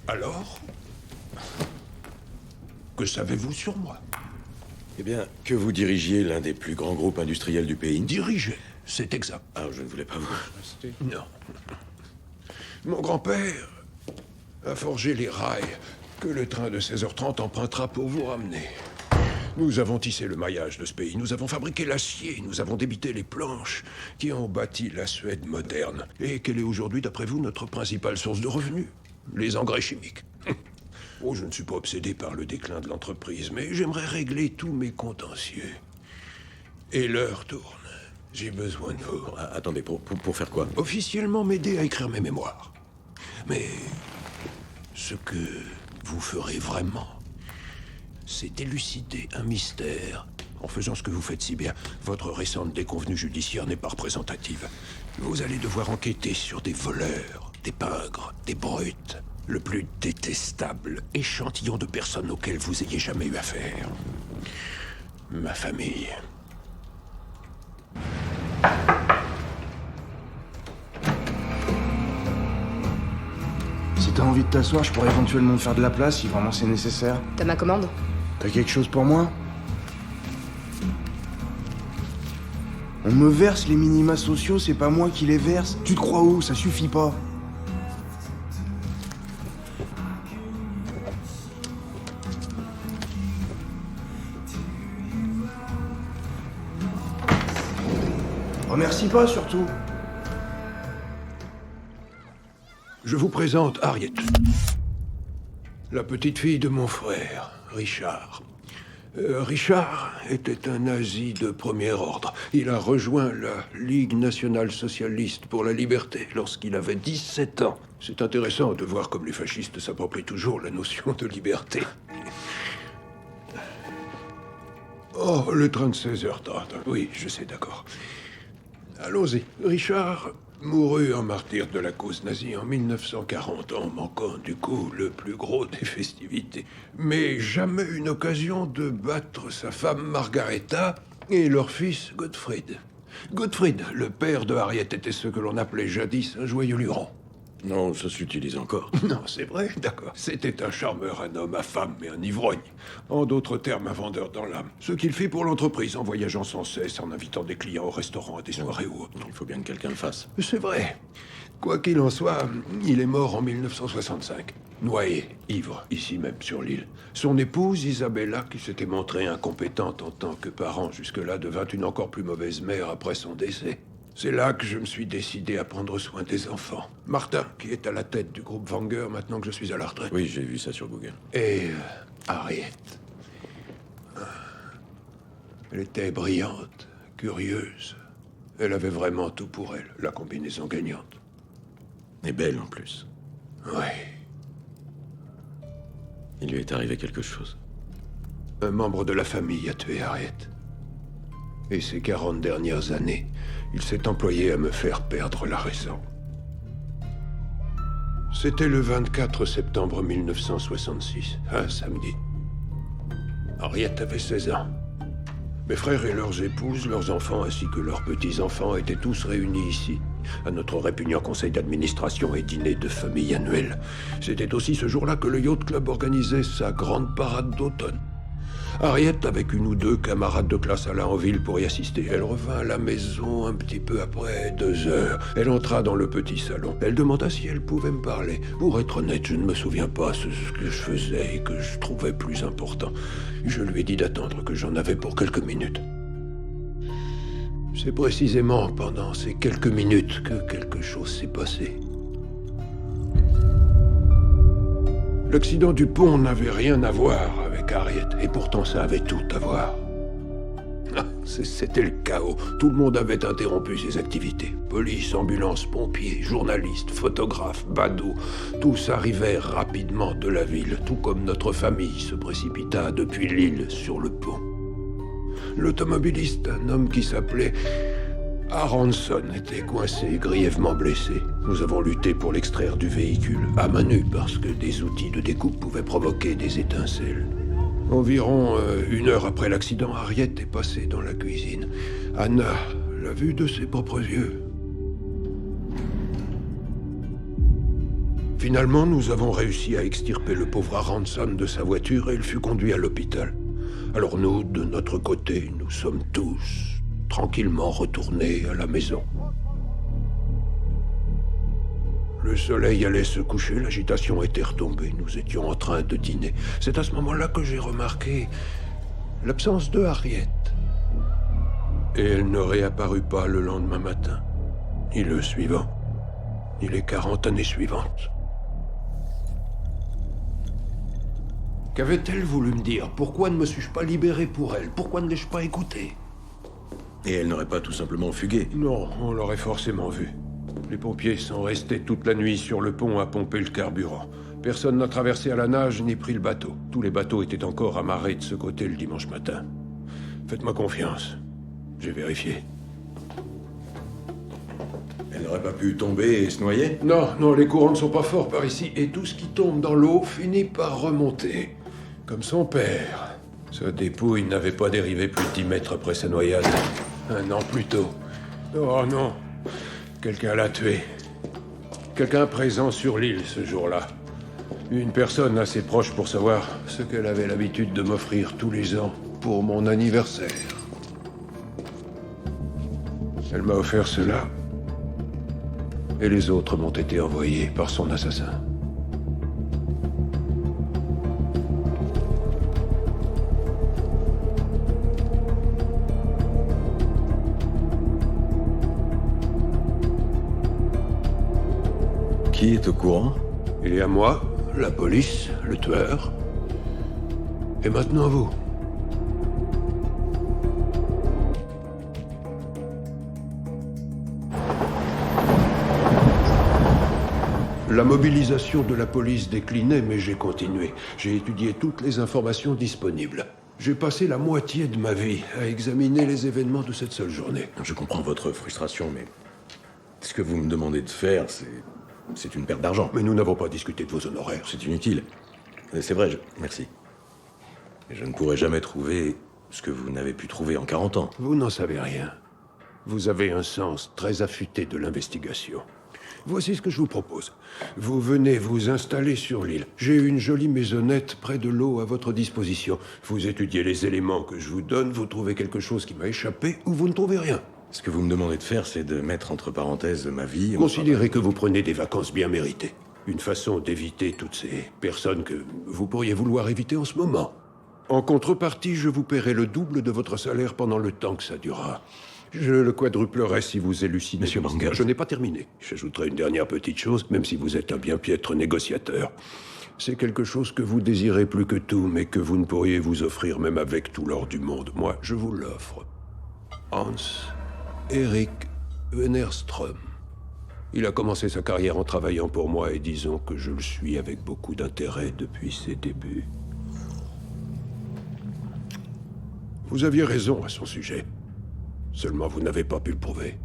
Alors? Que savez-vous sur moi? Eh bien, que vous dirigiez l'un des plus grands groupes industriels du pays. Diriger, c'est exact. Ah, je ne voulais pas vous... Non. Mon grand-père a forgé les rails que le train de 16h30 empruntera pour vous ramener. Nous avons tissé le maillage de ce pays, nous avons fabriqué l'acier, nous avons débité les planches qui ont bâti la Suède moderne. Et quelle est aujourd'hui, d'après vous, notre principale source de revenus? Les engrais chimiques. Oh, je ne suis pas obsédé par le déclin de l'entreprise, mais j'aimerais régler tous mes contentieux. Et l'heure tourne. J'ai besoin de vous. Ah, attendez, pour faire quoi? Officiellement m'aider à écrire mes mémoires. Mais ce que vous ferez vraiment, c'est élucider un mystère en faisant ce que vous faites si bien. Votre récente déconvenue judiciaire n'est pas représentative. Vous allez devoir enquêter sur des voleurs, des pingres, des brutes. Le plus détestable échantillon de personnes auxquelles vous ayez jamais eu affaire. Ma famille. Si t'as envie de t'asseoir, je pourrais éventuellement me faire de la place si vraiment c'est nécessaire. T'as ma commande? T'as quelque chose pour moi? On me verse les minima sociaux, c'est pas moi qui les verse. Tu te crois où? Ça suffit pas. Remercie pas, surtout. Je vous présente Harriet. La petite fille de mon frère, Richard. Richard était un nazi de premier ordre. Il a rejoint la Ligue nationale socialiste pour la liberté lorsqu'il avait 17 ans. C'est intéressant de voir comme les fascistes s'approprient toujours la notion de liberté. Oh, le train de 16h30. Oui, je sais, d'accord. Allons-y. Richard mourut en martyr de la cause nazie en 1940, en manquant du coup le plus gros des festivités. Mais jamais une occasion de battre sa femme Margaretha et leur fils Gottfried. Gottfried, le père de Harriet, était ce que l'on appelait jadis un joyeux luron. Non, ça s'utilise encore. Non, c'est vrai, d'accord. C'était un charmeur, un homme à femme et un ivrogne. En d'autres termes, un vendeur dans l'âme. Ce qu'il fit pour l'entreprise, en voyageant sans cesse, en invitant des clients au restaurant, à des soirées ou autres. Il faut bien que quelqu'un le fasse. C'est vrai. Quoi qu'il en soit, il est mort en 1965. Noyé, ivre, ici même sur l'île. Son épouse, Isabella, qui s'était montrée incompétente en tant que parent jusque-là, devint une encore plus mauvaise mère après son décès. C'est là que je me suis décidé à prendre soin des enfants. Martin, qui est à la tête du groupe Wenger maintenant que je suis à la retraite. Oui, j'ai vu ça sur Google. Et Harriet. Elle était brillante, curieuse. Elle avait vraiment tout pour elle, la combinaison gagnante. Et belle en plus. Oui. Il lui est arrivé quelque chose. Un membre de la famille a tué Harriet. Et ces 40 dernières années, il s'est employé à me faire perdre la raison. C'était le 24 septembre 1966, un samedi. Harriet avait 16 ans. Mes frères et leurs épouses, leurs enfants ainsi que leurs petits-enfants étaient tous réunis ici, à notre répugnant conseil d'administration et dîner de famille annuel. C'était aussi ce jour-là que le Yacht Club organisait sa grande parade d'automne. Harriet, avec une ou deux camarades de classe, alla en ville pour y assister. Elle revint à la maison un petit peu après 2 heures. Elle entra dans le petit salon. Elle demanda si elle pouvait me parler. Pour être honnête, je ne me souviens pas ce que je faisais et que je trouvais plus important. Je lui ai dit d'attendre, que j'en avais pour quelques minutes. C'est précisément pendant ces quelques minutes que quelque chose s'est passé. L'accident du pont n'avait rien à voir avec Harriet, et pourtant ça avait tout à voir. Ah, c'était le chaos. Tout le monde avait interrompu ses activités. Police, ambulance, pompiers, journalistes, photographes, badauds, tous arrivèrent rapidement de la ville, tout comme notre famille se précipita depuis l'île sur le pont. L'automobiliste, un homme qui s'appelait Aronson, était coincé et grièvement blessé. Nous avons lutté pour l'extraire du véhicule, à main nue, parce que des outils de découpe pouvaient provoquer des étincelles. Environ 1 heure après l'accident, Harriet est passée dans la cuisine. Anna l'a vue de ses propres yeux. Finalement, nous avons réussi à extirper le pauvre Ransom de sa voiture et il fut conduit à l'hôpital. Alors nous, de notre côté, nous sommes tous tranquillement retournés à la maison. Le soleil allait se coucher, l'agitation était retombée, nous étions en train de dîner. C'est à ce moment-là que j'ai remarqué l'absence de Harriet. Et elle ne réapparut pas le lendemain matin, ni le suivant, ni les 40 années suivantes. Qu'avait-elle voulu me dire? Pourquoi ne me suis-je pas libéré pour elle? Pourquoi ne l'ai-je pas écoutée? Et elle n'aurait pas tout simplement fugué? Non, on l'aurait forcément vu. Les pompiers sont restés toute la nuit sur le pont à pomper le carburant. Personne n'a traversé à la nage ni pris le bateau. Tous les bateaux étaient encore amarrés de ce côté le dimanche matin. Faites-moi confiance. J'ai vérifié. Elle n'aurait pas pu tomber et se noyer? Non, les courants ne sont pas forts par ici, et tout ce qui tombe dans l'eau finit par remonter. Comme son père. Sa dépouille n'avait pas dérivé plus de 10 mètres après sa noyade. 1 an plus tôt. Oh non. Quelqu'un l'a tué. Quelqu'un présent sur l'île ce jour-là. Une personne assez proche pour savoir ce qu'elle avait l'habitude de m'offrir tous les ans pour mon anniversaire. Elle m'a offert cela. Et les autres m'ont été envoyés par son assassin. Qui est au courant? Il y a moi, la police, le tueur. Et maintenant vous. La mobilisation de la police déclinait, mais j'ai continué. J'ai étudié toutes les informations disponibles. J'ai passé la moitié de ma vie à examiner les événements de cette seule journée. Je comprends votre frustration, mais ce que vous me demandez de faire, c'est une perte d'argent. Mais nous n'avons pas discuté de vos honoraires. C'est inutile. C'est vrai, merci. Et je ne pourrai jamais trouver ce que vous n'avez pu trouver en 40 ans. Vous n'en savez rien. Vous avez un sens très affûté de l'investigation. Voici ce que je vous propose. Vous venez vous installer sur l'île. J'ai une jolie maisonnette près de l'eau à votre disposition. Vous étudiez les éléments que je vous donne, vous trouvez quelque chose qui m'a échappé, ou vous ne trouvez rien. Ce que vous me demandez de faire, c'est de mettre entre parenthèses ma vie... Considérez que vous prenez des vacances bien méritées. Une façon d'éviter toutes ces personnes que vous pourriez vouloir éviter en ce moment. En contrepartie, je vous paierai le double de votre salaire pendant le temps que ça durera. Je le quadruplerai si vous élucidez. Monsieur Bangal. Je n'ai pas terminé. J'ajouterai une dernière petite chose, même si vous êtes un bien piètre négociateur. C'est quelque chose que vous désirez plus que tout, mais que vous ne pourriez vous offrir même avec tout l'or du monde. Moi, je vous l'offre. Hans Erik Wennerström. Il a commencé sa carrière en travaillant pour moi et disons que je le suis avec beaucoup d'intérêt depuis ses débuts. Vous aviez raison à son sujet. Seulement vous n'avez pas pu le prouver.